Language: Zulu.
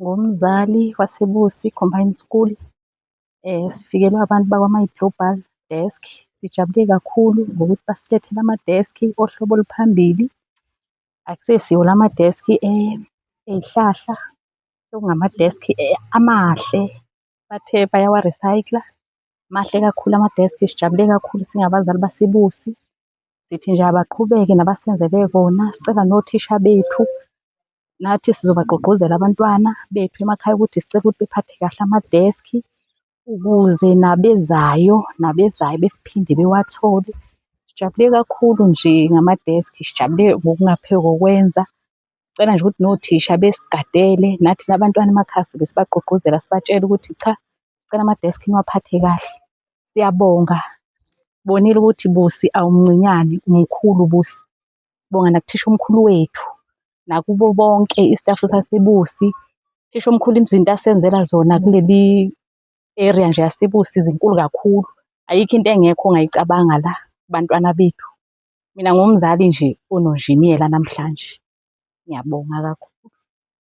Ngumzali waseBusi Combined School. Sifikelwe abantu bakwa-MyGlobal Desk. Sijabule kakhulu ngokuthi basilethele ama-desk ohlobo oluphambili. Akusesiwo lama-desk ey'hlahla, sekungama-desk amahle, bathe bayawa-recycle-a. Mahle kakhulu ama-desk, sijabule kakhulu singabazali baseBusi. Sithi nje abaqhubeke nabasenzele kona. Sicela nothisha bethu nathi sizobagqugquzela abantwana bethu emakhaya ukuthi sicela ukuthi bephathe kahle ama-desk ukuze nabezayo bephinde bewathole. Sijabule kakhulu nje ngama-desk, sijabule ngokungapheli kokwenza. Sicela nje ukuthi nothisha besigadele nathi nabantwana emakhaya sobe sibagqugquzela sibatshela ukuthi cha, sicela ama-desk niwaphathe kahle. Siyabonga, sibonile ukuthi Busi awumncinyane, umkhulu Busi. Sibonga nakuthisha omkhulu wethu nakubo bonke istafu saseBusi. Thisha omkhulu izinto asenzela zona kuleli area nje yaseBusi zinkulu kakhulu. Ayikho into engekho ongayicabanga la kubantwana bethu. Mina ngumzali nje ononjiniyela namhlanje. Ngiyabonga kakhulu.